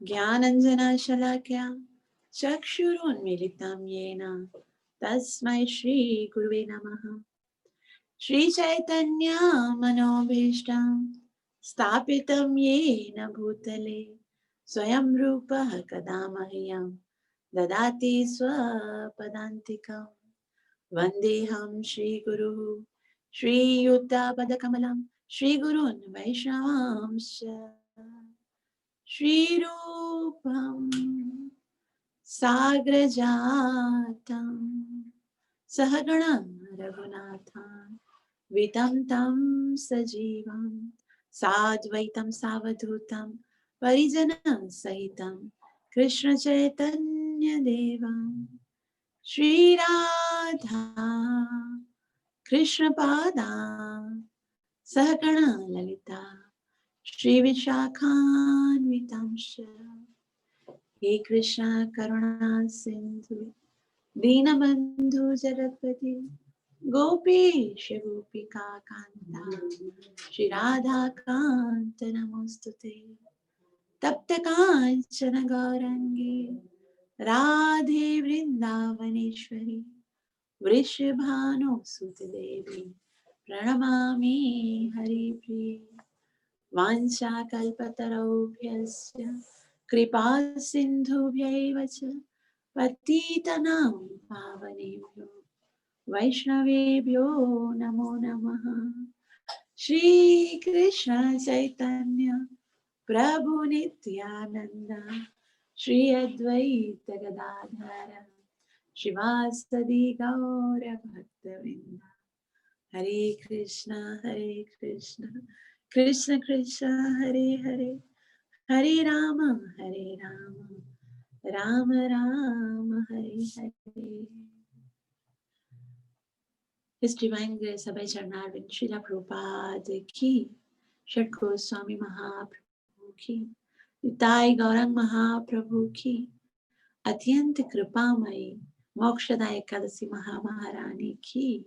ज्ञानञ्जनशलाकया चक्षुरुन्मीलितं येन तस्मै श्रीगुरुवे नमः। श्रीचैतन्यमनोभीष्टं स्थापितं येन भूतले स्वयं रूपः कदा मह्यं ददाति स्वपदान्तिकं। वन्देऽहं श्रीगुरुः श्रीयुक्तपदकमलं श्रीगुरून् वैष्णवांश्च श्रीरूपं साग्रजातं सहगणा रघुनाथान् वितं तं सजीवं साद्वैतं सावधूतं परिजनसहितं कृष्णचैतन्यदेवं श्रीराधा कृष्णपादान् सहगणा ललिता श्रीविशाखान्वितांश्च हे कृष्ण करुणा सिंधु दीनबंधु जगतपति गोपीश गोपिका कांता श्री राधा कांत नमोस्तुते। तप्त कांचन गौरंगी राधे वृंदावनेश्वरी वृषभानुसुते देवी प्रणमामि हरिप्रिये। वाञ्छाकल्पतरुभ्यश्च कृपा सिन्धुभ्यैव च पतितनां पावनेभ्यो वैष्णवेभ्यो नमो नमः। श्रीकृष्ण चैतन्य प्रभु नित्यानन्द श्री अद्वैत गदाधर श्रीवासदि गौर भक्तवृंद। हरे Krishna Krishna Krishna Hare Hare Hare Ram Ram Ram Hare Hare. His Divine Grace Abhay Charnarvind Srila Prabhupada ki, Shad Goswami Mahaprabhu ki, Nitai Gaurang Mahaprabhu ki, अत्यंत कृपामयी मोक्षदायक एकादशी महारानी की।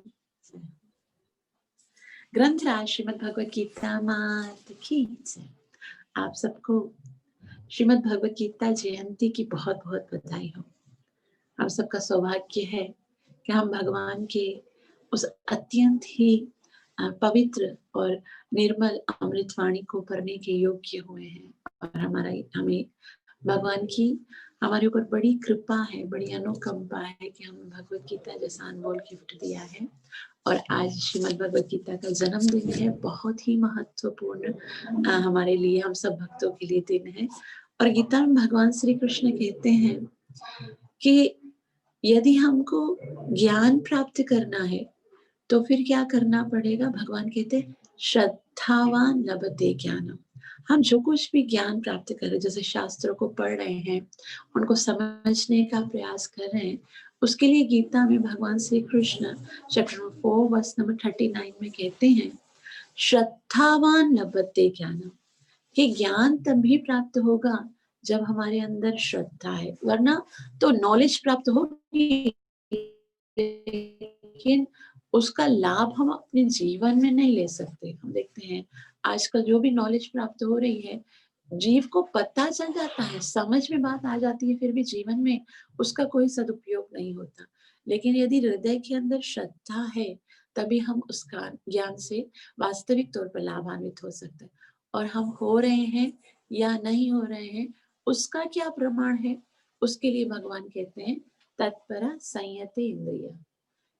ग्रंथराज श्रीमद् भगवत गीता मात की जय। आप सबको श्रीमद् भगवत गीता जयंती की बहुत बहुत बधाई हो। हम सबका सौभाग्य है कि हम भगवान के उस अत्यंत ही पवित्र और निर्मल अमृतवाणी को पढ़ने के योग्य हुए हैं और हमें भगवान की हमारे ऊपर बड़ी कृपा है, बड़ी अनुकंपा है कि हमें भगवत गीता जैसा अनमोल गिफ्ट दिया है। और आज श्रीमद् भगवत गीता का जन्मदिन है, बहुत ही महत्वपूर्ण हमारे लिए, हम सब भक्तों के लिए दिन है। और गीता में भगवान श्री कृष्ण कहते हैं कि यदि हमको ज्ञान प्राप्त करना है तो फिर क्या करना पड़ेगा। भगवान कहते हैं श्रद्धावान लभते ज्ञानम। हम जो कुछ भी ज्ञान प्राप्त कर रहे हैं, जैसे शास्त्रों को पढ़ रहे हैं, उनको समझने का प्रयास कर रहे हैं, उसके लिए गीता में भगवान Shri Krishna chapter 4 verse number 39 में कहते हैं श्रद्धावान लभते ज्ञानम, कि ज्ञान तभी प्राप्त होगा जब हमारे अंदर श्रद्धा है, वरना तो नॉलेज प्राप्त होगी लेकिन उसका लाभ हम अपने जीवन में नहीं ले सकते। हम देखते हैं आजकल जो भी नॉलेज प्राप्त हो रही है, जीव को पता चल जाता है, समझ में बात आ जाती है, फिर भी जीवन में उसका कोई सदुपयोग नहीं होता। लेकिन यदि हृदय के अंदर श्रद्धा है तभी हम उसका ज्ञान से वास्तविक तौर पर लाभान्वित हो सकते हैं। और हम हो रहे हैं या नहीं हो रहे हैं उसका क्या प्रमाण है, उसके लिए भगवान कहते हैं तत्परा संयते इंद्रिय।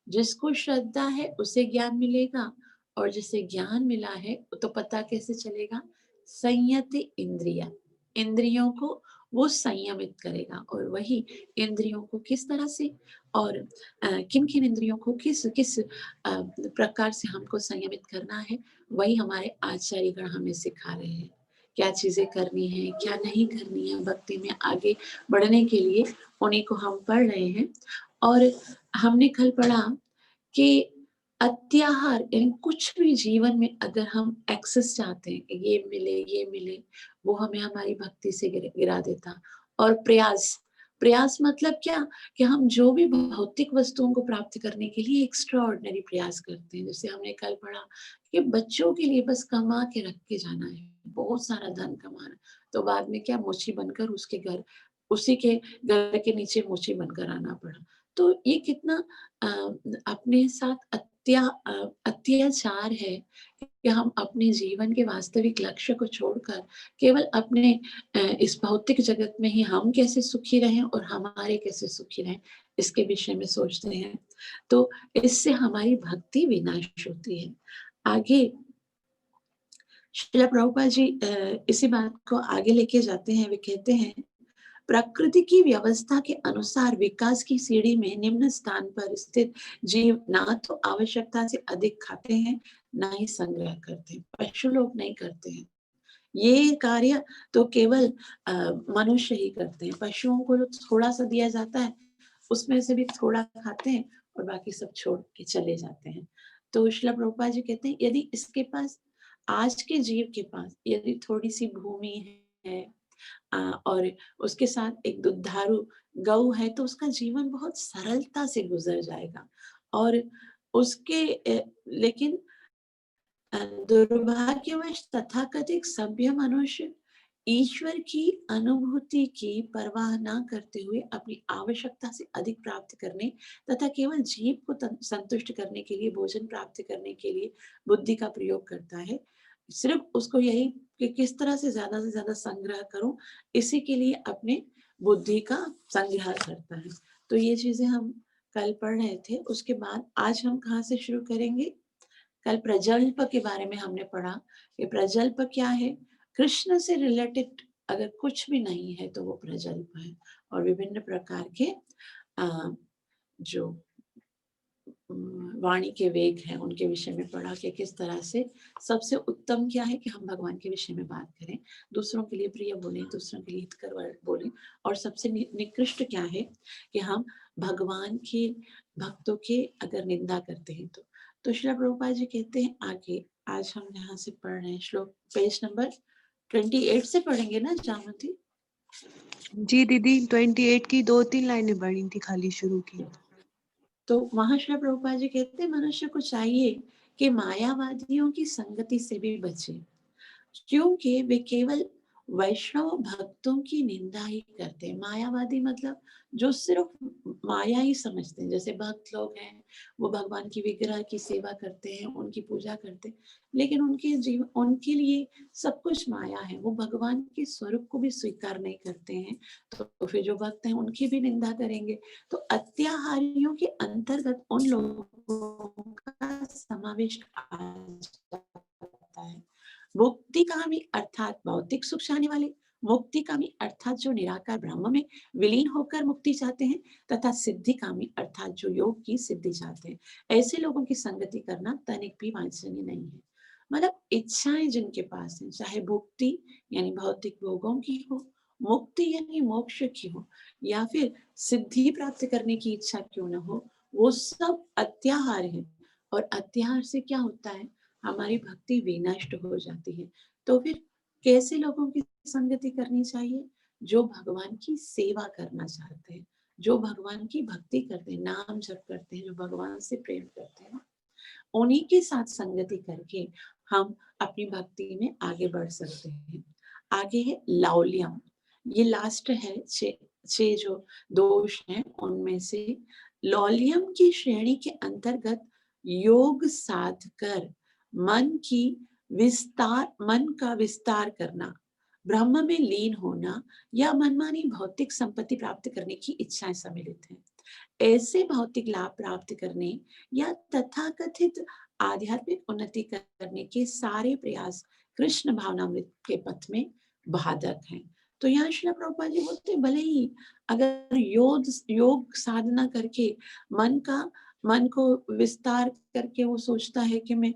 जिसको श्रद्धा है उसे ज्ञान मिलेगा और जिसे ज्ञान मिला है तो पता कैसे चलेगा, संयत इंद्रिया, इंद्रियों को वो संयमित करेगा। और वही इंद्रियों को किस तरह से और किन किन इंद्रियों को किस किस प्रकार से हमको संयमित करना है, वही हमारे आचार्यगण हमें सिखा रहे हैं। क्या चीजें करनी है, क्या नहीं करनी है, भक्ति में आगे बढ़ने के लिए उन्हीं को हम पढ़ रहे हैं। और हमने कल पढ़ा कि अत्याहार यानी कुछ भी जीवन में अगर हम एक्सेस चाहते हैं कि ये मिले, वो हमें हमारी भक्ति से गिरा देता। और प्रयास, प्रयास मतलब क्या कि हम जो भी भौतिक वस्तुओं को प्राप्त करने के लिए एक्स्ट्रा ऑर्डिनरी प्रयास करते हैं। जैसे हमने कल पढ़ा कि बच्चों के लिए बस कमा के रख के जाना है, बहुत सारा धन कमाना, तो बाद में क्या मोची बनकर उसके घर, उसी के घर के नीचे मोची बनकर आना पड़ा। तो ये कितना अ, अपने साथ अत्याचार है कि हम अपने जीवन के वास्तविक लक्ष्य को छोड़कर केवल अपने इस भौतिक जगत में ही हम कैसे सुखी रहें और हमारे कैसे सुखी रहें, इसके विषय में सोचते हैं। तो इससे हमारी भक्ति विनाश होती है। आगे श्रील प्रभुपाद जी इसी बात को आगे लेके जाते हैं, वे कहते हैं, प्रकृति की व्यवस्था के अनुसार विकास की सीढ़ी में निम्न स्थान पर स्थित जीव ना तो आवश्यकता से अधिक खाते हैं, ना ही संग्रह करते हैं। पशु लोग नहीं करते हैं। ये कार्य तो केवल मनुष्य ही करते हैं। पशुओं को जो थोड़ा-सा दिया जाता है, उसमें से भी थोड़ा खाते हैं और बाकी सब छोड़ के चले जाते हैं। तो श्रील प्रभुपाद जी कहते हैं, यदि इसके पास, आज के जीव के पास यदि थोड़ी-सी भूमि है और उसके साथ एक दुधारू गऊ है, तो उसका जीवन बहुत सरलता से गुज़र जाएगा। और उसके लेकिन दुर्भाग्यवश तथाकथित सभ्य मनुष्य ईश्वर की अनुभूति की परवाह न करते हुए अपनी आवश्यकता से अधिक प्राप्त करने तथा केवल जीव को संतुष्ट करने के लिए, भोजन प्राप्त करने के लिए बुद्धि का प्रयोग करता है। सिर्फ उसको यही कि किस तरह से ज्यादा संग्रह करूं, इसी के लिए अपने बुद्धि का संग्रह करता है। तो ये चीजें हम कल पढ़ रहे थे। उसके बाद आज हम कहाँ से शुरू करेंगे? कल प्रजल्प के बारे में हमने पढ़ा कि प्रजल्प क्या है। कृष्ण से रिलेटेड अगर कुछ भी नहीं है तो वो प्रजल्प है। और विभिन्न प्रकार के जो वाणी के वेग हैं उनके विषय में पढ़ा कि किस तरह से सबसे उत्तम क्या है कि हम भगवान के विषय में बात करें, दूसरों के लिए प्रिय बोलें, दूसरों के लिए हितकर बोलें। और सबसे निकृष्ट क्या है कि हम भगवान के भक्तों के अगर निंदा करते हैं। तो श्रील प्रभुपाद जी कहते हैं आगे, आज हम यहाँ से पढ़ रहे हैं श्लोक पेज नंबर 28 से पढ़ेंगे ना जामती? जी दीदी, 28 की 2-3 लाइनें पढ़ी थी खाली शुरू की। तो वहां श्री प्रभुपाद जी कहते हैं, मनुष्य को चाहिए कि मायावादियों की संगति से भी बचे, क्योंकि वे केवल वैष्णव भक्तों की निंदा ही करते हैं। मायावादी मतलब जो सिर्फ माया ही समझते हैं। जैसे भक्त लोग हैं, वो भगवान की विग्रह की सेवा करते हैं, उनकी पूजा करते हैं, लेकिन उनके जीवन, उनके लिए सब कुछ माया है। वो भगवान के स्वरूप को भी स्वीकार नहीं करते हैं। तो फिर जो भक्त हैं उनकी भी निंदा करेंगे। तो अत्याहारियों के अंतर्गत उन लोगों का समावेश आ जाता है। मुक्तिकामी अर्थात भौतिक सुख चाहने वाले, मुक्तिकामी अर्थात जो निराकार ब्रह्म में विलीन होकर मुक्ति चाहते हैं, तथा सिद्धिकामी अर्थात जो योग की सिद्धि चाहते हैं। ऐसे लोगों की संगति करना तनिक भी वांछनीय नहीं है। मतलब इच्छाएं जिनके पास है, चाहे भुक्ति यानी भौतिक भोगों की हो, मुक्ति यानी मोक्ष की हो, या फिर सिद्धि प्राप्त करने की इच्छा क्यों न हो, वो सब अत्याहार है। और अत्याहार से क्या होता है? हमारी भक्ति विनष्ट हो जाती है। तो फिर कैसे लोगों की संगति करनी चाहिए? जो भगवान की सेवा करना चाहते हैं, जो भगवान की भक्ति करते हैं, नाम जप करते हैं, जो भगवान से प्रेम करते हैं, उन्हीं के साथ संगति करके हम अपनी भक्ति में आगे बढ़ सकते हैं। आगे है लौल्यम। ये लास्ट है, छह जो दोष हैं उनमें से लौल्यम की श्रेणी के अंतर्गत योग साध कर मन का विस्तार करना, ब्रह्म में लीन होना या मनमानी भौतिक संपत्ति प्राप्त करने की इच्छाएं सम्मिलित हैं। ऐसे भौतिक लाभ प्राप्त करने या तथाकथित आध्यात्मिक उन्नति करने के सारे प्रयास कृष्ण भावनामृत के पथ में बाधक हैं। तो यहाँ श्री प्रभुपाद जी बोलते भले ही अगर योग साधना करके मन को विस्तार करके वो सोचता है कि मैं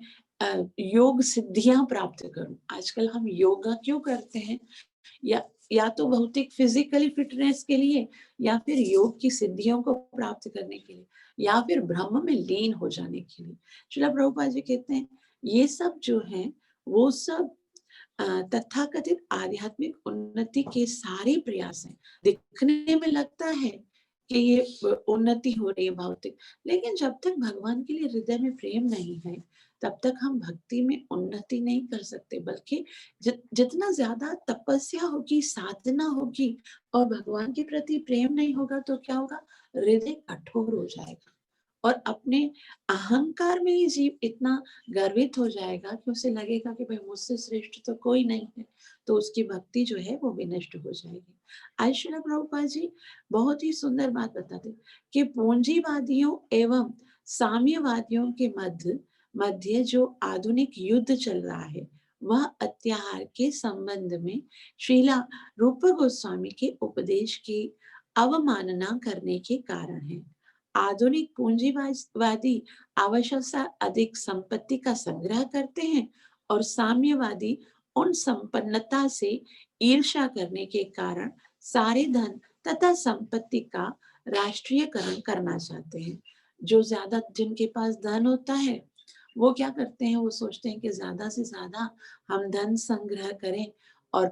योग सिद्धियां प्राप्त करूं। आजकल हम योगा क्यों करते हैं? या तो भौतिक फिजिकली फिटनेस के लिए, या फिर योग की सिद्धियों को प्राप्त करने के लिए, या फिर ब्रह्म में लीन हो जाने के लिए। श्रील प्रभुपाद जी कहते हैं ये सब जो है वो सब तथाकथित आध्यात्मिक उन्नति के सारे प्रयास हैं। दिखने में लगता है कि ये उन्नति हो रही है भौतिक, लेकिन जब तक भगवान के लिए हृदय में प्रेम नहीं है, तब तक हम भक्ति में उन्नति नहीं कर सकते, बल्कि जितना ज्यादा तपस्या होगी, साधना होगी और भगवान के प्रति प्रेम नहीं होगा तो क्या होगा, हृदय कठोर हो जाएगा और अपने अहंकार में ही जीव इतना गर्वित हो जाएगा कि उसे लगेगा कि भाई मुझसे श्रेष्ठ तो कोई नहीं है, तो उसकी भक्ति जो है वो विनष्ट हो जाएगी। आज श्रील प्रभुपाद जी बहुत ही सुंदर बात बताते कि पूंजीवादियों एवं साम्यवादियों के मध्य मध्य जो आधुनिक युद्ध चल रहा है वह अत्याहार के संबंध में श्रीला रूप गोस्वामी के उपदेश की अवमानना करने के कारण है। आधुनिक पूंजीवादी आवश्यकता अधिक संपत्ति का संग्रह करते हैं और साम्यवादी उन संपन्नता से ईर्ष्या करने के कारण सारे धन तथा संपत्ति का राष्ट्रीयकरण करना चाहते हैं। जो ज्यादा जिनके पास धन होता है वो क्या करते हैं, वो सोचते हैं कि ज्यादा से ज्यादा हम धन संग्रह करें और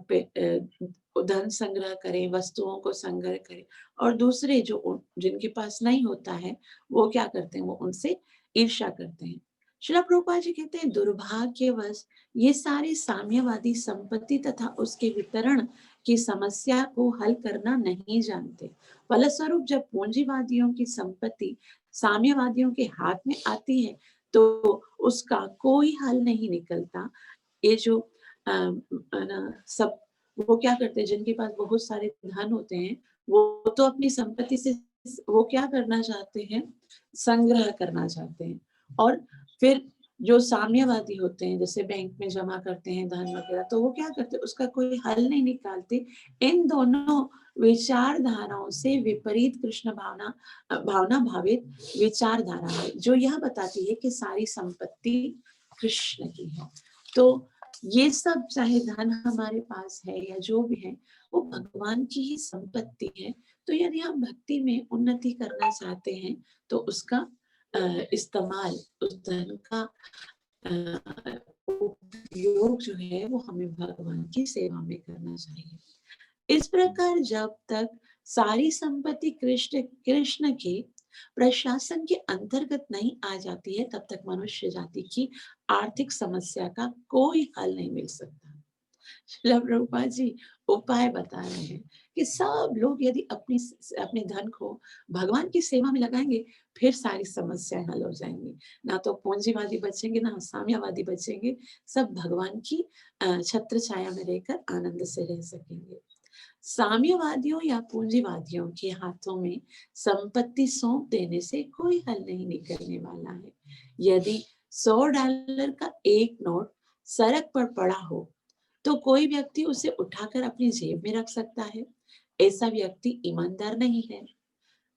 धन संग्रह करें, वस्तुओं को संग्रह करें, और दूसरे जो जिनके पास नहीं होता है वो क्या करते हैं, वो उनसे ईर्ष्या करते हैं। श्रील प्रभुपाद जी कहते हैं दुर्भाग्यवश ये सारे साम्यवादी संपत्ति तथा उसके वितरण की समस्या को हल करना नहीं जानते। फलस्वरूप जब पूंजीवादियों की संपत्ति साम्यवादियों के हाथ में आती है तो उसका कोई हल नहीं निकलता। ये जो सब वो क्या करते हैं, जिनके पास बहुत सारे धन होते हैं वो तो अपनी संपत्ति से वो क्या करना चाहते हैं, संग्रह करना चाहते हैं, और फिर जो साम्यवादी होते हैं जैसे बैंक में जमा करते हैं धन वगैरह, तो वो क्या करते हैं, उसका कोई हल नहीं निकालते। इन दोनों विचारधाराओं से विपरीत कृष्ण भावना भावित विचारधारा है जो यह बताती है कि सारी संपत्ति कृष्ण की है। तो ये सब चाहे धन हमारे पास है या जो भी है वो भगवान की ही संपत्ति है। तो यदि हम भक्ति में उन्नति करना चाहते हैं तो उसका इस्तेमाल, उस धन का उपयोग जो है वो हमें भगवान की सेवा में करना चाहिए। इस प्रकार जब तक सारी संपत्ति कृष्ण कृष्ण के प्रशासन के अंतर्गत नहीं आ जाती है तब तक मनुष्य जाति की आर्थिक समस्या का कोई हल नहीं मिल सकता। श्रील प्रभुपाद जी उपाय बता रहे हैं कि सब लोग यदि अपने धन को भगवान की सेवा में लगाएंगे फिर सारी समस्याएं हल हो जाएंगी। ना तो पूंजीवादी बचेंगे ना साम्यवादी बचेंगे, सब भगवान की छत्र छाया में रहकर आनंद से रह सकेंगे। साम्यवादियों या पूंजीवादियों के हाथों में संपत्ति सौंप देने से कोई हल नहीं निकलने वाला है। यदि $100 का एक नोट सड़क पर पड़ा हो तो कोई व्यक्ति उसे उठाकर अपनी जेब में रख सकता है। ऐसा व्यक्ति ईमानदार नहीं है।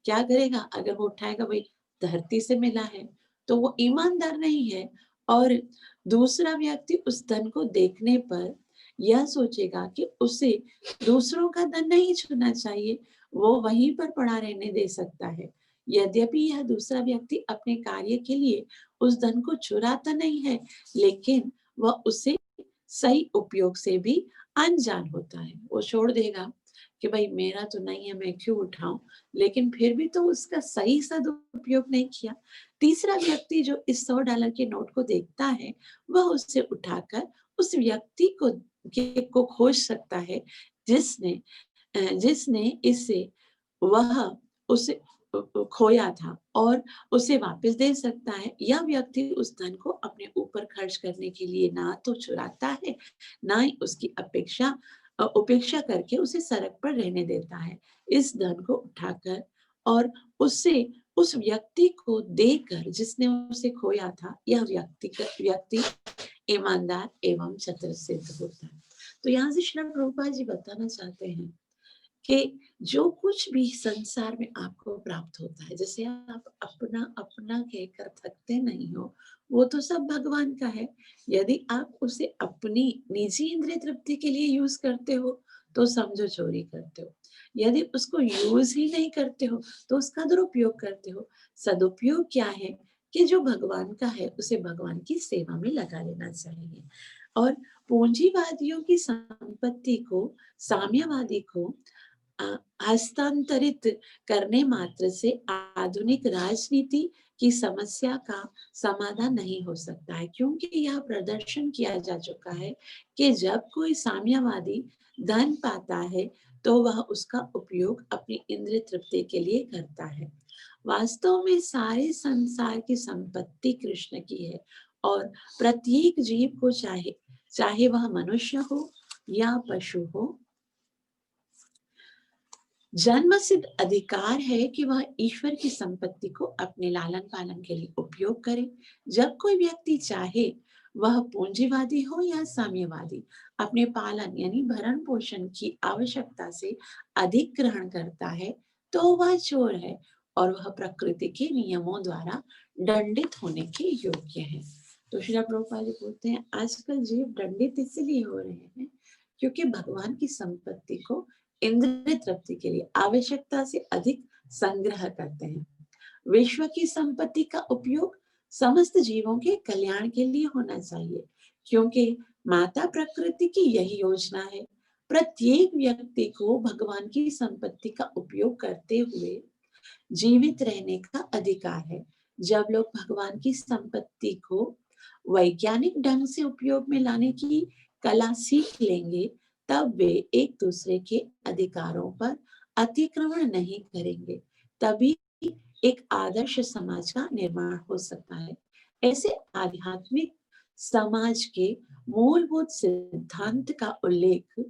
क्या करेगा, अगर वो उठाएगा भाई धरती से मिला है तो वो ईमानदार नहीं है। और दूसरा व्यक्ति उस धन को देखने पर यह सोचेगा कि उसे दूसरों का धन नहीं छूना चाहिए, वो वहीं पर पड़ा रहने दे सकता है। यद्यपि यह दूसरा व्यक्ति अपने कार्य के लिए उस धन को चुराता नहीं है, लेकिन वह उसे सही उपयोग से भी अनजान होता है। वो छोड़ देगा कि भाई मेरा तो नहीं है, मैं क्यों उठाऊं, लेकिन फिर भी तो उसका सही सदुपयोग नहीं किया। तीसरा व्यक्ति जो इस $100 के नोट को देखता है वह उससे उठाकर उस व्यक्ति को खोज सकता है जिसने जिसने इसे वह उसे खोया था और उसे वापस दे सकता है। यह व्यक्ति उस धन को अपने ऊपर खर्च करने के लिए ना तो चुराता है, ना ही उसकी उपेक्षा करके उसे सड़क पर रहने देता है। इस धन को उठाकर और उससे उस व्यक्ति को देकर जिसने उसे खोया था, यह व्यक्ति ईमानदार एवं चतुर सिद्ध होता है। तो यहाँ से श्री प्रभुपाद जी बताना चाहते हैं कि जो कुछ भी संसार में आपको प्राप्त होता है, जैसे आप अपना अपना कहकर थकते नहीं हो, वो तो सब भगवान का है। यदि आप उसे अपनी निजी इंद्रिय तृप्ति के लिए यूज करते हो तो समझो चोरी करते हो। यदि उसको यूज ही नहीं करते हो तो उसका दुरुपयोग करते हो। सदुपयोग क्या है कि जो भगवान का है उसे भगवान की सेवा में लगा लेना चाहिए। और पूंजीवादियों की संपत्ति को साम्यवादी को हस्तांतरित करने मात्र से आधुनिक राजनीति कि समस्या का समाधान नहीं हो सकता है, क्योंकि यह प्रदर्शन किया जा चुका है कि जब कोई साम्यवादी धन पाता है तो वह उसका उपयोग अपनी इंद्रिय तृप्ति के लिए करता है। वास्तव में सारे संसार की संपत्ति कृष्ण की है और प्रत्येक जीव को चाहे चाहे वह मनुष्य हो या पशु हो, जन्मसिद्ध अधिकार है कि वह ईश्वर की संपत्ति को अपने लालन पालन के लिए उपयोग करे। जब कोई व्यक्ति चाहे, वह पूंजीवादी हो या साम्यवादी, अपने पालन यानी भरण पोषण की आवश्यकता से अधिक ग्रहण करता है तो वह चोर है और वह प्रकृति के नियमों द्वारा दंडित होने के योग्य है। तो श्रील प्रभुपाद जी बोलते हैं, आजकल जीव दंडित इसलिए हो रहे हैं क्योंकि भगवान की संपत्ति को इंद्रिय तृप्ति के लिए आवश्यकता से अधिक संग्रह करते हैं। विश्व की संपत्ति का उपयोग समस्त जीवों के कल्याण के लिए होना चाहिए, क्योंकि माता प्रकृति की यही योजना है। प्रत्येक व्यक्ति को भगवान की संपत्ति का उपयोग करते हुए जीवित रहने का अधिकार है। जब लोग भगवान की संपत्ति को वैज्ञानिक ढंग से उपयोग में लाने की कला सीख लेंगे, तब वे एक दूसरे के अधिकारों पर अतिक्रमण नहीं करेंगे। तभी एक आदर्श समाज का निर्माण हो सकता है। ऐसे आध्यात्मिक समाज के मूलभूत सिद्धांत का उल्लेख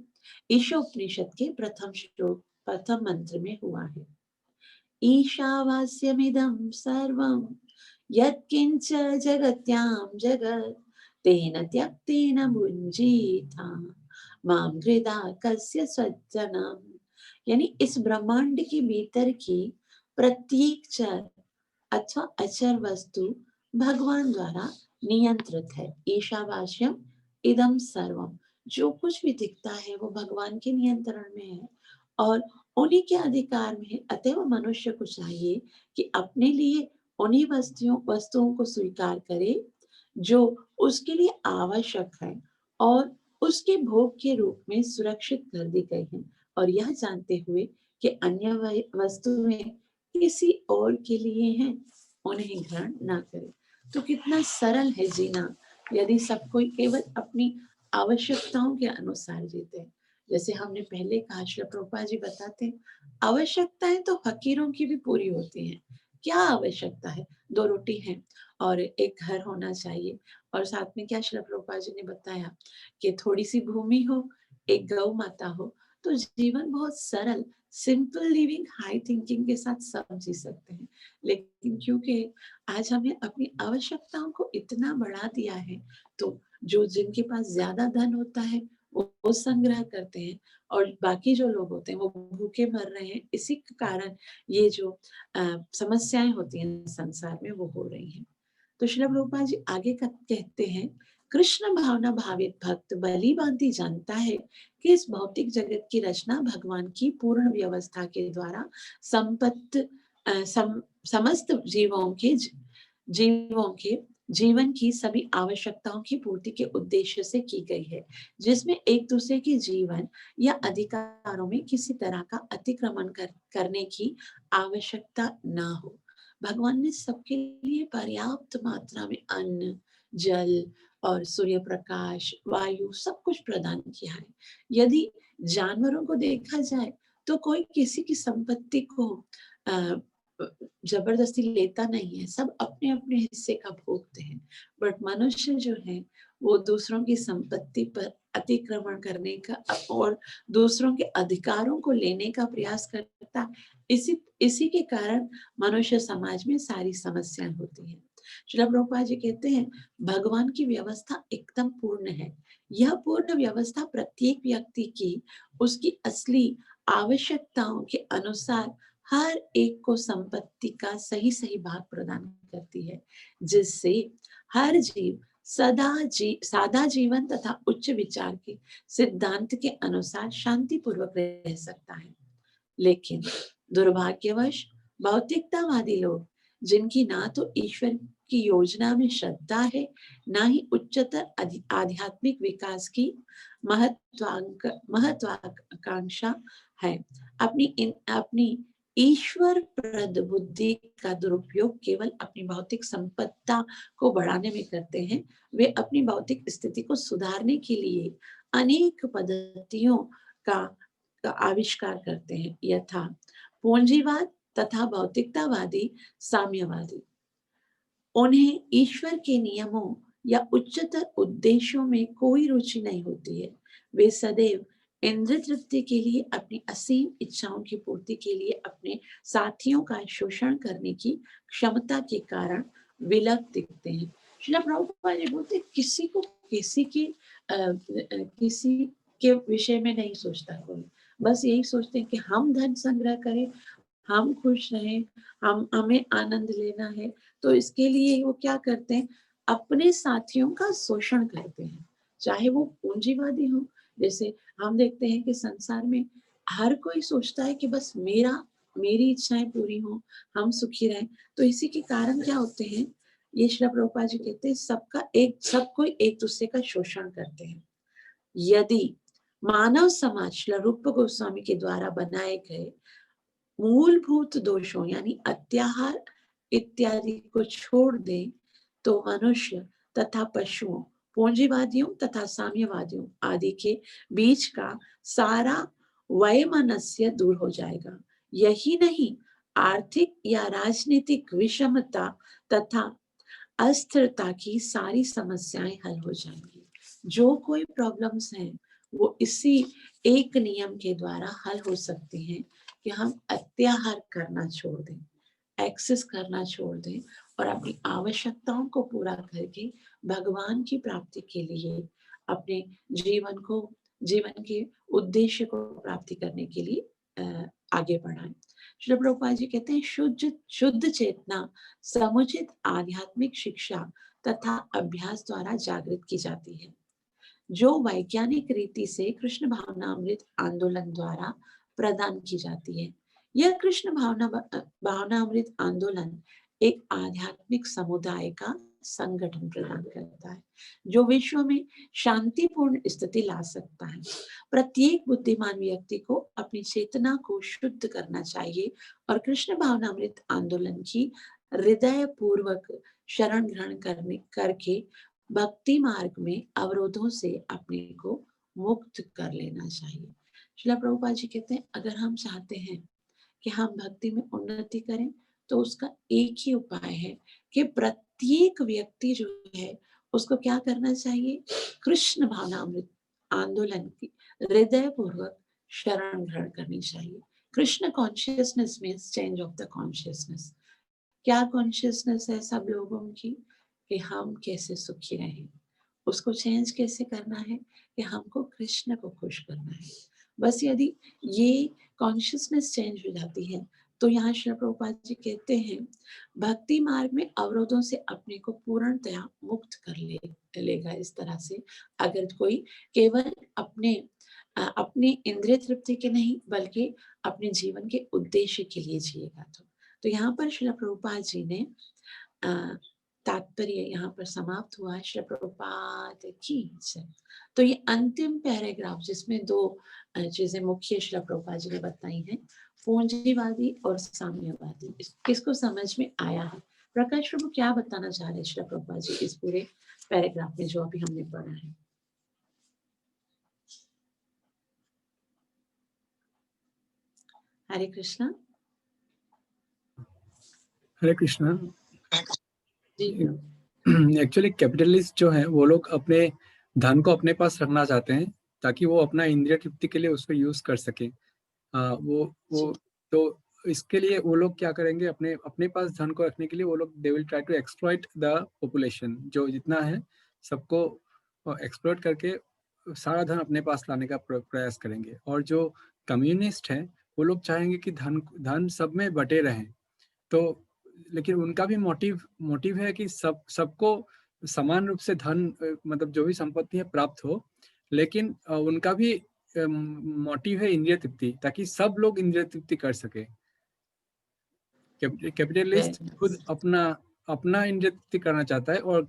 ईशोपनिषद के प्रथम मंत्र में हुआ है। ईशावास्यमिदं सर्वं यत्किंच जगत्यां जगत् तेन त्यक्तेन भुञ्जीथा मां हृदा कस्य सज्जनम्। यानी इस ब्रह्मांड के भीतर की प्रत्येक चर अथवा अचर वस्तु भगवान द्वारा नियंत्रित है। ईशावास्यम इदम सर्वम, जो कुछ भी दिखता है वो भगवान के नियंत्रण में है और उन्हीं के अधिकार में है। अतएव मनुष्य को चाहिए कि अपने लिए उन्हीं वस्तुओं को स्वीकार करे जो उसके लिए आवश्यक है और उसके भोग के रूप में सुरक्षित कर दी गई है, और यह जानते हुए कि अन्य वस्तुएं किसी और के लिए हैं, उन्हें ग्रहण ना करे। तो कितना सरल है जीना यदि सब कोई केवल अपनी आवश्यकताओं के अनुसार जीते। जैसे हमने पहले कहा, श्री प्रभुपाद जी बताते हैं, आवश्यकताएं तो फकीरों की भी पूरी होती हैं। क्या आवश्यकता है? 2 रोटी है और एक घर होना चाहिए, और साथ में क्या श्री प्रभुपाद जी ने बताया कि थोड़ी सी भूमि हो, एक गौ माता हो, तो जीवन बहुत सरल, सिंपल लिविंग, हाई थिंकिंग के साथ सब जी सकते हैं। लेकिन क्योंकि आज हमने अपनी आवश्यकताओं को इतना बढ़ा दिया है, तो जो जिनके पास ज्यादा धन होता है वो संग्रह करते हैं और बाकी जो लोग होते हैं वो भूखे मर रहे हैं। इसी के कारण ये जो समस्याएं होती हैं संसार में वो हो रही हैं। तो श्रील प्रभुपाद जी आगे कहते हैं, कृष्ण भावना भावित भक्त भली भांति जानता है कि इस भौतिक जगत की रचना भगवान की पूर्ण व्यवस्था के द्वारा समस्त जीवों के जीवन की सभी आवश्यकताओं की पूर्ति के उद्देश्य से की गई है, जिसमें एक दूसरे के जीवन या अधिकारों में किसी तरह का अतिक्रमण करने की आवश्यकता ना हो। भगवान ने सबके लिए पर्याप्त मात्रा में अन्न, जल और सूर्य प्रकाश, वायु सब कुछ प्रदान किया है। यदि जानवरों को देखा जाए तो कोई किसी की संपत्ति को जबरदस्ती लेता नहीं है, सब अपने अपने हिस्से का भोगते हैं। बट मनुष्य जो है वो दूसरों की संपत्ति पर अतिक्रमण करने का और दूसरों के अधिकारों को लेने का प्रयास करता। इसी के कारण मनुष्य समाज में सारी समस्याएं होती हैं। श्रील प्रभुपाद जी कहते हैं, भगवान की व्यवस्था एकदम पूर्ण है। यह पूर्ण व्यवस्था प्रत्येक व्यक्ति की उसकी असली आवश्यकताओं के अनुसार हर एक को संपत्ति का सही सही भाग प्रदान करती है, जिससे हर जीव सादा जीवन तथा उच्च विचार के सिद्धांत के अनुसार शांतिपूर्वक रह सकता है। लेकिन दुर्भाग्यवश भौतिकतावादी लोग, जिनकी ना तो ईश्वर की योजना में श्रद्धा है, ना ही उच्चतर आध्यात्मिक विकास की महत्वाकांक्षा है, अपनी ईश्वर प्रद बुद्धि का दुरुपयोग केवल अपनी भौतिक संपत्ता को बढ़ाने में करते हैं। वे अपनी भौतिक स्थिति को सुधारने के लिए अनेक पद्धतियों का आविष्कार करते हैं, यथा पूंजीवाद तथा भौतिकतावादी साम्यवादी। उन्हें ईश्वर के नियमों या उच्चतर उद्देश्यों में कोई रुचि नहीं होती है। वे सदैव इंद्रिय तृप्ति के लिए, अपनी असीम इच्छाओं की पूर्ति के लिए अपने साथियों का शोषण करने की क्षमता के कारण विलग दिखते हैं। श्रील प्रभुपाद जी बोलते हैं, किसी के विषय में नहीं सोचता कोई, बस यही सोचते हैं कि हम धन संग्रह करें, हम खुश रहें, हमें आनंद लेना है। तो इसके लिए वो क्या करते हैं, अपने साथियों का शोषण करते हैं, चाहे वो पूंजीवादी हो। जैसे हम देखते हैं कि संसार में हर कोई सोचता है कि बस मेरी इच्छाएं पूरी हों, हम सुखी रहें। तो इसी के कारण क्या होते हैं, ये श्रील प्रभुपाद जी कहते हैं, सब कोई एक दूसरे का शोषण करते हैं। यदि मानव समाज श्रील रूप गोस्वामी के द्वारा बनाए गए मूलभूत दोषों यानी अत्याहार इत्यादि को छोड़ दें, तो मनुष्य तथा पशुओं, पूंजीवादियों तथा साम्यवादियों आदि के बीच का सारा वैमनस्य दूर हो जाएगा। यही नहीं, आर्थिक या राजनीतिक विषमता तथा अस्थिरता की सारी समस्याएं हल हो जाएंगी। जो कोई प्रॉब्लम्स हैं वो इसी एक नियम के द्वारा हल हो सकती हैं कि हम अत्याहार करना छोड़ दें, एक्सेस करना छोड़ दें और अपनी आवश्यकताओं को पूरा करके भगवान की प्राप्ति के लिए अपने जीवन के उद्देश्य को प्राप्ति करने के लिए आगे बढ़ाएं। श्री प्रभुपाद जी कहते हैं, शुद्ध चेतना समुचित आध्यात्मिक शिक्षा तथा अभ्यास द्वारा जागृत की जाती है, जो वैज्ञानिक रीति से कृष्ण भावनामृत आंदोलन द्वारा प्रदान की जाती है। यह कृष्ण भावनामृत आंदोलन एक आध्यात्मिक समुदाय का संगठन प्रदान करता है, जो विश्व में शांतिपूर्ण स्थिति ला सकता है। प्रत्येक बुद्धिमान व्यक्ति को अपनी चेतना को शुद्ध करना चाहिए और कृष्ण भावनामृत आंदोलन की हृदय पूर्वक शरण ग्रहण करके भक्ति मार्ग में अवरोधों से अपने को मुक्त कर लेना चाहिए। श्रील प्रभुपाद जी कहते हैं, अगर हम चाहते हैं कि हम भक्ति में उन्नति करें, तो उसका एक ही उपाय है कि प्रत्येक व्यक्ति जो है उसको क्या करना चाहिए, कृष्ण भावनामृत आंदोलन की हृदय पूर्वक शरण ग्रहण करनी चाहिए। Krishna consciousness means change of the consciousness. क्या कॉन्शियसनेस है सब लोगों की, कि हम कैसे सुखी रहें, उसको चेंज कैसे करना है कि हमको कृष्ण को खुश करना है। बस यदि ये कॉन्शियसनेस चेंज हो जाती है, तो यहाँ श्री प्रभुपाद जी कहते हैं, भक्ति मार्ग में अवरोधों से अपने को पूर्णतया मुक्त कर लेगा। इस तरह से अगर कोई केवल अपने इंद्रिय तृप्ति के नहीं बल्कि अपने जीवन के उद्देश्य के लिए जिएगा। तो यहाँ पर श्रील प्रभुपाद जी ने तात्पर्य यहाँ पर समाप्त हुआ है। श्री प्रभुपाद की जय। तो ये अंतिम पैराग्राफ जिसमें दो चीजें मुख्य श्री प्रभुपाद जी ने बताई हैं, पूंजीवादी और साम्यवादी, किसको समझ में आया है? प्रकाश प्रभु क्या बताना चाह रहे हैं श्री प्रभुपाद जी इस पूरे पैराग्राफ में जो अभी हमने पढ़ा है? हरे कृष्णा। हरे कृष्णा। जी एक्चुअली कैपिटलिस्ट जो है वो लोग अपने धन को अपने पास रखना चाहते हैं ताकि वो अपना इंद्रिय तृप्ति के लिए उसको यूज कर सके। वो तो इसके लिए वो लोग क्या करेंगे, अपने पास धन को रखने के लिए वो लोग they will try to exploit the population, जो जितना है सबको एक्सप्लॉइट करके सारा धन अपने पास लाने का प्रयास करेंगे। और जो कम्युनिस्ट है वो लोग चाहेंगे कि धन सब में बटे रहें। तो लेकिन उनका भी मोटिव है कि सबको समान रूप से धन मतलब जो भी संपत्ति है प्राप्त हो, लेकिन उनका भी मोटिव है इंद्रिय तृप्ति, ताकि सब लोग इंद्रिय तृप्ति कर सके। कैपिटलिस्ट खुद अपना इंद्रिय तृप्ति करना चाहता है और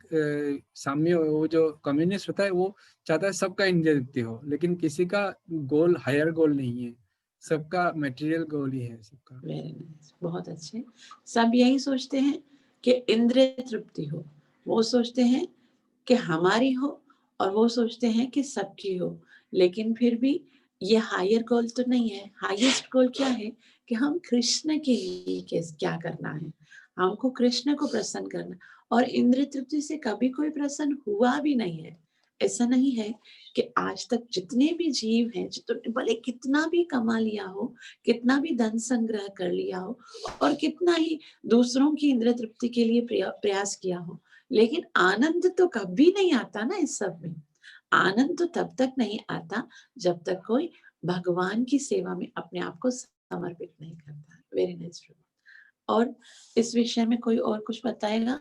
साम्य वो जो कम्युनिस्ट होता है वो चाहता है सबका इंद्रिय तृप्ति हो, लेकिन किसी का गोल हायर गोल नहीं है। सबका मटेरियल गोल ही है सबका। वेरी नाइस, बहुत अच्छे। सब यही सोचते हैं कि इंद्रिय तृप्ति हो, वो सोचते हैं कि हमारी हो, और वो सोचते हैं कि सबकी हो। लेकिन फिर भी ये हायर गोल तो नहीं है। हाईएस्ट गोल क्या है कि हम कृष्ण के लिए क्या करना है, हमको कृष्ण को प्रसन्न करना। और इंद्रिय तृप्ति से कभी कोई प्रसन्न हुआ भी नहीं है। ऐसा नहीं है कि आज तक जितने भी जीव हैं, भले कितना भी कमा लिया हो, कितना भी धन संग्रह कर लिया हो, और कितना ही दूसरों की इंद्रिय तृप्ति के लिए प्रयास किया हो, लेकिन आनंद तो कभी नहीं आता ना इस सब में। आनंद तो तब तक नहीं आता जब तक कोई भगवान की सेवा में अपने आप को समर्पित नहीं करता। Very nice. और इस विषय में कोई और कुछ बताएगा?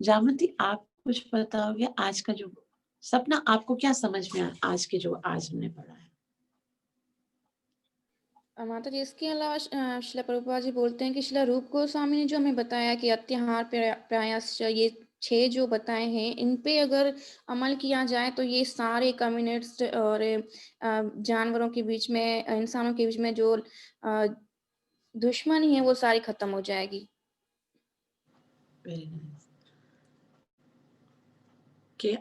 जामती, आप कुछ बताओगे? आज का जो सपना आपको क्या समझ में आज के जो आज हमने पढ़ा है? माता जी, इसके अलावा शिला प्रभुपाद जी बोलते हैं कि शिला रूप गोस्वामी ने जो हमें बताया कि अत्याहार प्रयास, ये 6 जो बताए हैं, इन पे अगर अमल किया जाए तो ये सारे कम्युनिस्ट और जानवरों के बीच में, इंसानों के बीच में जो दुश्मनी है वो सारी खत्म हो जाएगी। Very nice. कि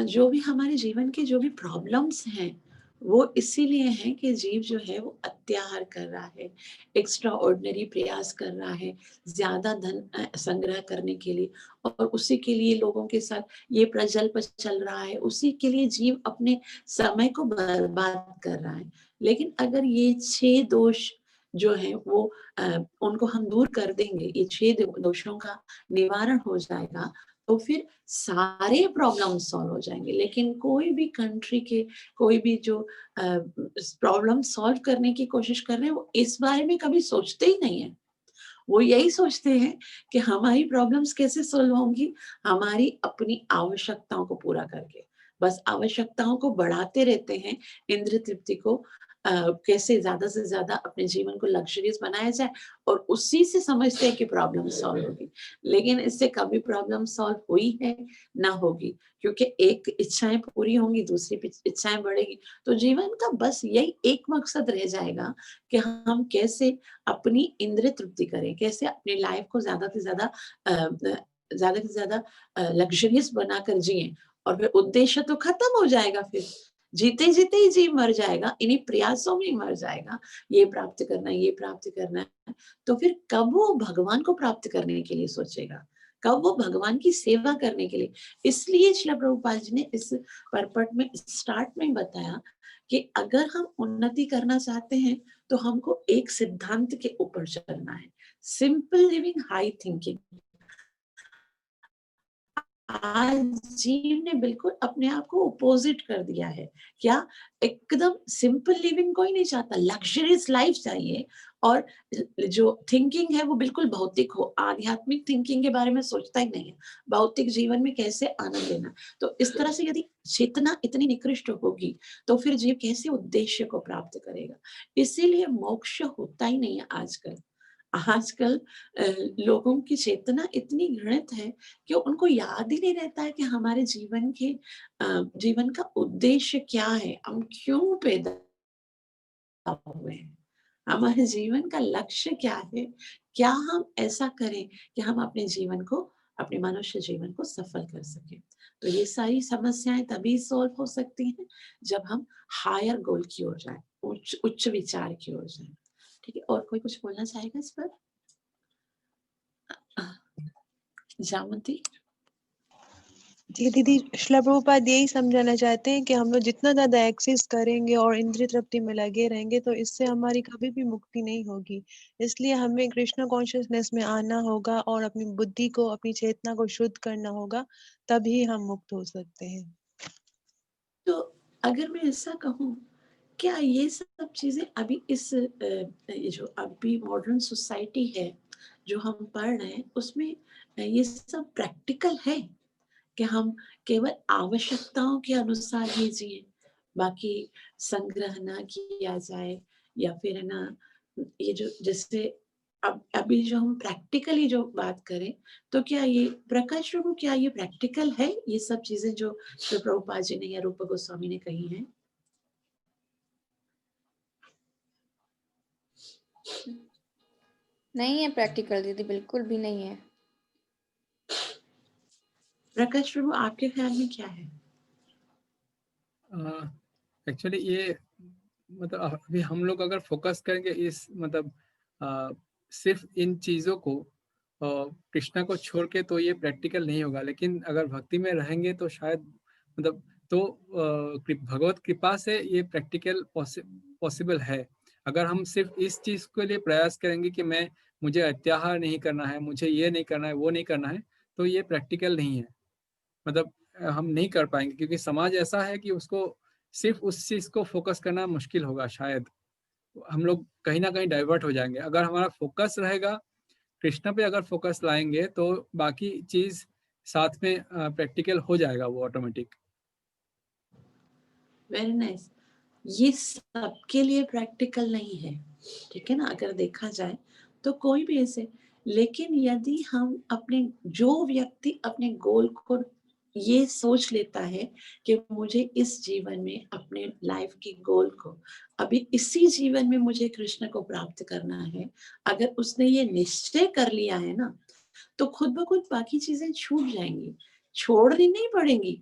जो भी हमारे जीवन के जो भी प्रॉब्लम्स हैं, वो इसीलिए हैं कि जीव जो है वो अत्याहार कर रहा है, एक्स्ट्रा ऑर्डिनरी प्रयास कर रहा है, ज्यादा धन संग्रह करने के लिए, और उसी के लिए लोगों के साथ ये प्रजल्प चल रहा है, उसी के लिए जीव अपने समय को बर्बाद कर रहा है। लेकिन अगर ये 6 दोष जो है वो उनको हम दूर कर देंगे, ये 6 दोषों का निवारण हो जाएगा, तो फिर सारे प्रॉब्लम सॉल्व हो जाएंगे। लेकिन कोई भी कंट्री के कोई भी जो प्रॉब्लम सॉल्व करने की कोशिश कर रहे हैं, वो इस बारे में कभी सोचते ही नहीं है। वो यही सोचते हैं कि हमारी प्रॉब्लम्स कैसे सॉल्व होंगी, हमारी अपनी आवश्यकताओं को पूरा करके। बस आवश्यकताओं को बढ़ाते रहते हैं, इंद्रिय तृप्ति को कैसे ज्यादा से ज्यादा अपने जीवन को लग्जरियस बनाया जाए, और उसी से समझते हैं कि प्रॉब्लम सॉल्व होगी। लेकिन इससे कभी प्रॉब्लम सॉल्व हुई है ना होगी, क्योंकि एक इच्छाएं पूरी होंगी, दूसरी इच्छाएं बढ़ेगी। तो जीवन का बस यही एक मकसद रह जाएगा कि हम कैसे अपनी इंद्रिय तृप्ति करें, कैसे अपनी लाइफ को ज्यादा से ज्यादा लग्जरियस बनाकर जिए। और फिर उद्देश्य तो खत्म हो जाएगा, फिर जीते जीते ही जीव मर जाएगा, इन्हीं प्रयासों में ही मर जाएगा, ये प्राप्त करना है, ये प्राप्त करना है। तो फिर कब वो भगवान को प्राप्त करने के लिए सोचेगा, कब वो भगवान की सेवा करने के लिए? इसलिए श्रील प्रभुपाद जी ने इस परपट में स्टार्ट में बताया कि अगर हम उन्नति करना चाहते हैं तो हमको एक सिद्धांत के ऊपर चलना है, सिंपल लिविंग, हाई थिंकिंग। आज जीव ने बिल्कुल अपने आप को अपोजिट कर दिया है। क्या? एकदम सिंपल लिविंग कोई नहीं चाहता, लग्जरियस लाइफ चाहिए। और जो थिंकिंग है वो बिल्कुल भौतिक हो, आध्यात्मिक थिंकिंग के बारे में सोचता ही नहीं है, भौतिक जीवन में कैसे आनंद लेना। तो इस तरह से यदि चेतना इतनी निकृष्ट होगी, तो फिर जीव कैसे उद्देश्य को प्राप्त करेगा? इसीलिए मोक्ष होता ही नहीं है आजकल। आजकल लोगों की चेतना इतनी घृणित है कि उनको याद ही नहीं रहता है कि हमारे जीवन का उद्देश्य क्या है, हम क्यों पैदा हुए हैं, हमारे जीवन का लक्ष्य क्या है, क्या हम ऐसा करें कि हम अपने जीवन को, अपने मनुष्य जीवन को सफल कर सकें। तो ये सारी समस्याएं तभी सॉल्व हो सकती हैं जब हम हायर गोल की ओर जाएं, उच्च विचार की ओर जाएं। ठीक है, और कोई कुछ बोलना चाहेगा इस पर? जामती? जी दीदी, शिला प्रभुपाद यही समझाना चाहते हैं कि हम लोग जितना ज्यादा एक्सेस करेंगे और इंद्रिय तृप्ति में लगे रहेंगे तो इससे हमारी कभी भी मुक्ति नहीं होगी। इसलिए हमें कृष्ण कॉन्शियसनेस में आना होगा और अपनी बुद्धि को, अपनी चेतना को शुद्ध करना होगा, तभी हम मुक्त हो सकते हैं। तो अगर मैं ऐसा कहूँ, क्या ये सब चीजें अभी इस ये जो अभी मॉडर्न सोसाइटी है जो हम पढ़ रहे हैं, उसमें ये सब प्रैक्टिकल है कि हम केवल आवश्यकताओं के अनुसार ही जिए, बाकी संग्रह ना किया जाए, या फिर है ना, ये जो जैसे अब अभी जो हम प्रैक्टिकली जो बात करें, तो क्या ये प्रकाश प्रभु, क्या ये प्रैक्टिकल है ये सब चीजें जो प्रभुपाद जी ने या रूप गोस्वामी ने कही हैं? नहीं है प्रैक्टिकल दीदी, बिल्कुल भी नहीं है। प्रकाश प्रभु, आपके ख्याल में क्या है? एक्चुअली ये मतलब अभी हम लोग अगर फोकस करेंगे इस मतलब सिर्फ इन चीज़ों को कृष्णा को छोड़ के, तो ये प्रैक्टिकल नहीं होगा। लेकिन अगर भक्ति में रहेंगे तो शायद मतलब तो भगवत कृपा से ये प्रैक्टिकल पॉसिबल है। अगर हम सिर्फ इस चीज़ के लिए प्रयास करेंगे कि मुझे अत्याहार नहीं करना है, मुझे ये नहीं करना है, वो नहीं करना है, तो ये प्रैक्टिकल नहीं है। मतलब हम नहीं कर पाएंगे, क्योंकि समाज ऐसा है कि उसको सिर्फ उस चीज को फोकस करना मुश्किल होगा। शायद हम लोग कहीं ना कहीं डाइवर्ट हो जाएंगे। अगर हमारा फोकस रहेगा कृष्ण पे, अगर फोकस लाएंगे तो बाकी चीज साथ में प्रैक्टिकल हो जाएगा, वो ऑटोमेटिक। Very nice. ये सबके लिए प्रैक्टिकल नहीं है, ठीक है ना, अगर देखा जाए तो कोई भी ऐसे। लेकिन यदि हम अपने, जो व्यक्ति अपने गोल को ये सोच लेता है कि मुझे इस जीवन में अपने लाइफ की गोल को, अभी इसी जीवन में मुझे कृष्ण को प्राप्त करना है, अगर उसने ये निश्चय कर लिया है ना, तो खुद ब खुद बाकी चीजें छूट जाएंगी, छोड़नी नहीं पड़ेंगी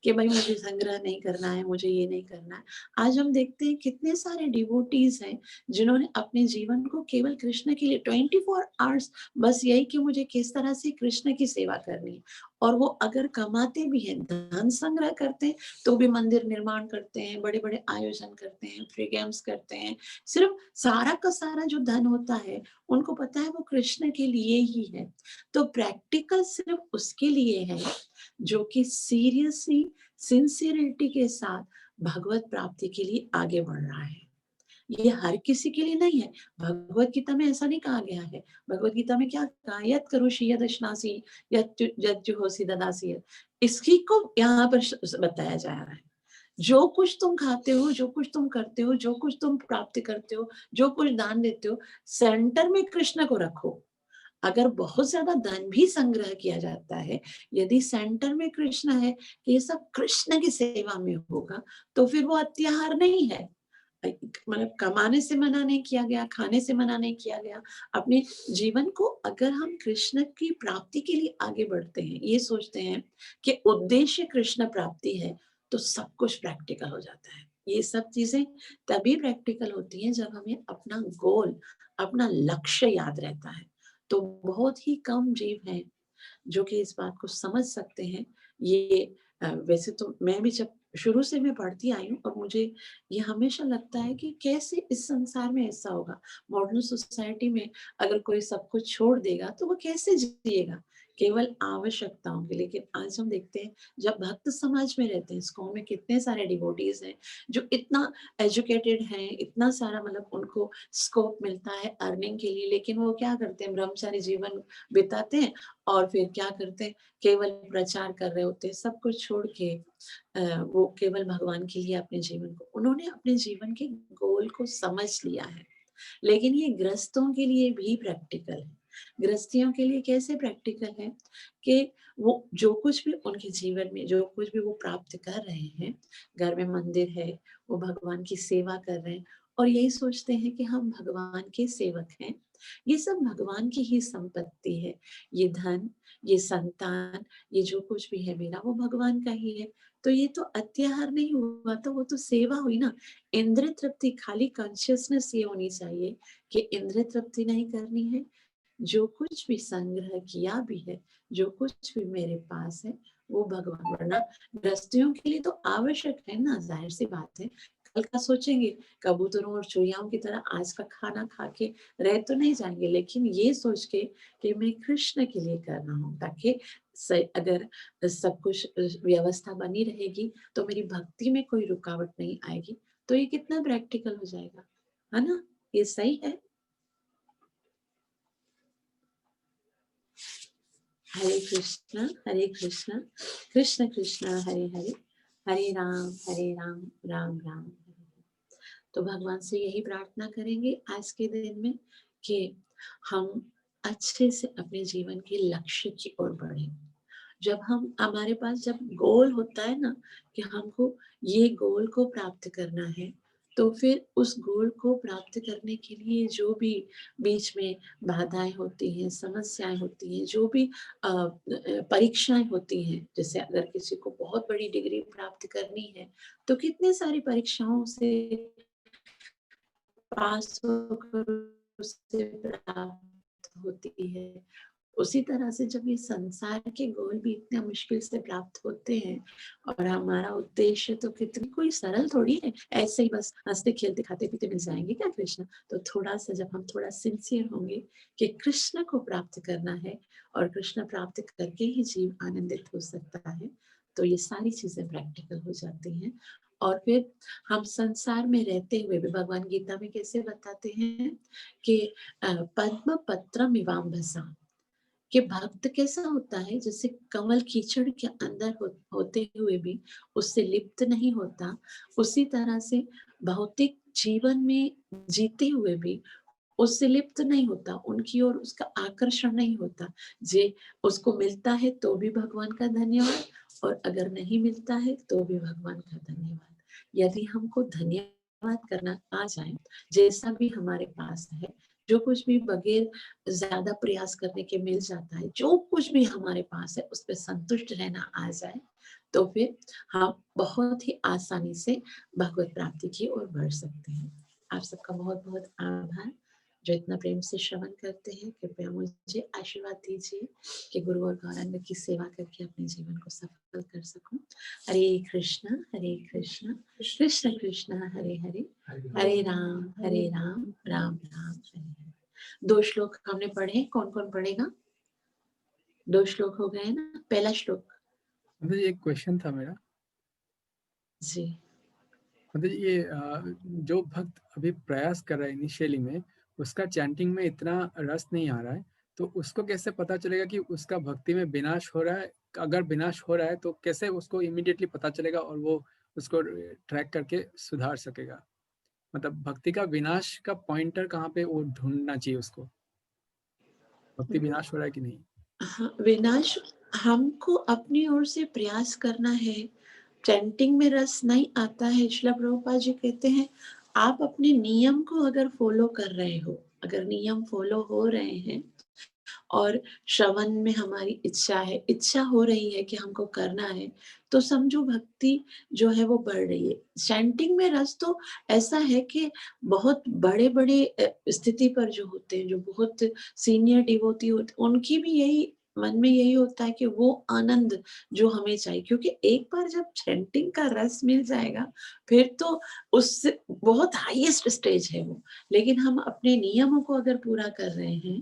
कि भाई मुझे संग्रह नहीं करना है, मुझे ये नहीं करना है। आज हम देखते हैं कितने सारे डिवोटीज हैं जिन्होंने अपने जीवन को केवल कृष्ण के लिए 24 आवर्स, बस यही कि मुझे किस तरह से कृष्ण की सेवा करनी है। और वो अगर कमाते भी हैं, धन संग्रह करते हैं, तो भी मंदिर निर्माण करते हैं, बड़े बड़े आयोजन करते हैं, फ्री गेम्स करते हैं। सिर्फ सारा का सारा जो धन होता है, उनको पता है वो कृष्ण के लिए ही है। तो प्रैक्टिकल सिर्फ उसके लिए है जो कि सीरियसली, सिंसियरिटी के साथ भगवत प्राप्ति के लिए आगे बढ़ रहा है। ये हर किसी के लिए नहीं है। भगवत गीता में ऐसा नहीं कहा गया है। भगवत गीता में क्या कहा, यत् करोषि यदश्नासि यज्जुहोसि ददासि यत्। इसकी को यहाँ पर बताया जा रहा है। जो कुछ तुम खाते हो, जो कुछ तुम करते हो, जो कुछ तुम प्राप्त करते हो, जो कुछ दान देते हो, सेंटर में कृष्ण को रखो। अगर बहुत ज्यादा धन भी संग्रह किया जाता है, यदि सेंटर में कृष्ण है कि ये सब कृष्ण की सेवा में होगा, तो फिर वो अत्याहार नहीं है। मतलब कमाने से मना नहीं किया गया, खाने से मना नहीं किया गया। अपने जीवन को अगर हम कृष्ण की प्राप्ति के लिए आगे बढ़ते हैं, ये सोचते हैं कि उद्देश्य कृष्ण प्राप्ति है, तो सब कुछ प्रैक्टिकल हो जाता है। ये सब चीजें तभी प्रैक्टिकल होती हैं जब हमें अपना गोल, अपना लक्ष्य याद रहता है। तो बहुत ही कम जीव हैं जो कि इस बात को समझ सकते हैं। ये वैसे तो मैं भी जब शुरू से मैं पढ़ती आई हूँ, और मुझे ये हमेशा लगता है कि कैसे इस संसार में ऐसा होगा, मॉडर्न सोसाइटी में अगर कोई सब कुछ छोड़ देगा तो वो कैसे जिएगा, केवल आवश्यकताओं के। लेकिन आज हम देखते हैं जब भक्त समाज में रहते हैं, स्कूल में कितने सारे डिवोटीज हैं जो इतना एजुकेटेड हैं, इतना सारा मतलब उनको स्कोप मिलता है अर्निंग के लिए, लेकिन वो क्या करते हैं, ब्रह्मचारी जीवन बिताते हैं और फिर क्या करते हैं, केवल प्रचार कर रहे होते हैं, सब कुछ छोड़ के वो केवल भगवान के लिए अपने जीवन को, उन्होंने अपने जीवन के गोल को समझ लिया है। लेकिन ये गृहस्थों के लिए भी प्रैक्टिकल है। गृहस्थियों के लिए कैसे प्रैक्टिकल है कि वो जो कुछ भी उनके जीवन में, जो कुछ भी वो प्राप्त कर रहे हैं, घर में मंदिर है, वो भगवान की सेवा कर रहे हैं और यही सोचते हैं कि हम भगवान के सेवक हैं। ये सब भगवान की ही संपत्ति है। ये धन, ये संतान, ये जो कुछ भी है मेरा, वो भगवान का ही है। तो ये तो अत्याहार नहीं हुआ, तो वो तो सेवा हुई ना। इंद्रिय तृप्ति, खाली कॉन्शियसनेस ये होनी चाहिए कि इंद्रिय तृप्ति नहीं करनी है। जो कुछ भी संग्रह किया भी है, जो कुछ भी मेरे पास है, वो भगवान। वरना गृहस्थियों के लिए तो आवश्यक है ना, जाहिर सी बात है। कल का सोचेंगे, कबूतरों और चुड़ियाओं की तरह आज का खाना खा के रह तो नहीं जाएंगे, लेकिन ये सोच के कि मैं कृष्ण के लिए कर रहा हूँ, ताकि अगर सब कुछ व्यवस्था बनी रहेगी तो मेरी भक्ति में कोई रुकावट नहीं आएगी। तो ये कितना प्रैक्टिकल हो जाएगा, है ना? ये सही है। हरे कृष्णा कृष्ण कृष्ण हरे हरे, हरे राम राम राम हरे हरे। तो भगवान से यही प्रार्थना करेंगे आज के दिन में कि हम अच्छे से अपने जीवन के लक्ष्य की ओर बढ़े। जब हम, हमारे पास जब गोल होता है ना कि हमको ये गोल को प्राप्त करना है, तो फिर उस गोल को प्राप्त करने के लिए जो भी बीच में बाधाएँ होती हैं, समस्याएँ होती हैं, जो भी परीक्षाएँ होती हैं, जैसे अगर किसी को बहुत बड़ी डिग्री प्राप्त करनी है, तो कितनी सारी परीक्षाओं से पास होकर उसे प्राप्त होती है। उसी तरह से जब ये संसार के गोल भी इतना मुश्किल से प्राप्त होते हैं और हमारा उद्देश्य तो कितनी कोई सरल थोड़ी है, ऐसे ही बस हँसते-खेलते, खाते-पीते मिल जाएँगे क्या कृष्ण? तो थोड़ा-सा जब हम थोड़ा सिंसियर होंगे कि कृष्ण को प्राप्त करना है और कृष्ण प्राप्त करके ही जीव आनंदित हो सकता है, तो ये सारी चीज़ें प्रैक्टिकल हो जाती हैं। और फिर हम संसार में रहते हुए भी भगवान गीता में कैसे बताते हैं कि पद्म पत्रम इवाम्भसा, कि भक्त कैसा होता है, जैसे कमल कीचड़ के अंदर होते हुए भी उससे लिप्त नहीं होता, उसी तरह से भौतिक जीवन में जीते हुए भी उससे लिप्त नहीं होता, उनकी ओर उसका आकर्षण नहीं होता। जे उसको मिलता है तो भी भगवान का धन्यवाद, और अगर नहीं मिलता है तो भी भगवान का धन्यवाद। यदि हमको धन्यवाद करना आ जाए, जैसा भी हमारे पास है, जो कुछ भी बगैर ज़्यादा प्रयास करने के मिल जाता है, जो कुछ भी हमारे पास है उस पे संतुष्ट रहना आ जाए, तो फिर हम बहुत ही आसानी से भगवत प्राप्ति की ओर बढ़ सकते हैं। आप सबका बहुत-बहुत आभार, जो इतना प्रेम से श्रवण करते हैं। कृपया मुझे आशीर्वाद दीजिए कि गुरु और गौरांग की सेवा करके अपने जीवन को सफल कर सकूं। हरे कृष्णा कृष्ण कृष्ण हरे हरे, हरे राम राम राम हरे हरे। 2 श्लोक हमने पढ़े, कौन-कौन पढ़ेगा? 2 श्लोक हो गए ना? पहला श्लोक। मतलब ये एक क्वेश्चन था मेरा, जी। मतलब ये जो भक्त अभी प्रयास कर रहा है इनिशियली में, उसका चैंटिंग में इतना रस नहीं आ रहा है, तो उसको कैसे पता चलेगा कि उसका भक्ति में विनाश हो रहा है? अगर विनाश हो रहा है तो कैसे उसको इमीडिएटली पता चलेगा और वो उसको ट्रैक करके सुधार सकेगा? मतलब भक्ति का विनाश का पॉइंटर कहाँ पे वो ढूँढना चाहिए उसको? भक्ति विनाश हो रहा है कि नहीं? हाँ, विनाश हमको अपनी ओर से प्रयास करना है। चैंटिंग में रस नहीं आता है, श्रील प्रभुपाद जी कहते हैं, आप अपने नियम को अगर फ़ॉलो कर रहे हो, अगर नियम फ़ॉलो हो रहे हैं और श्रवण में हमारी इच्छा है, इच्छा हो रही है कि हमको करना है, तो समझो भक्ति जो है वो बढ़ रही है। चैंटिंग में रस तो ऐसा है कि बहुत बड़े-बड़े स्थिति पर जो होते हैं, जो बहुत सीनियर डिवोटी होते हैं, उनकी भी यही मन में यही होता है कि वो आनंद जो हमें चाहिए, क्योंकि एक बार जब चैंटिंग का रस मिल जाएगा, फिर तो उससे बहुत हाईएस्ट स्टेज है वो। लेकिन हम अपने नियमों को अगर पूरा कर रहे हैं,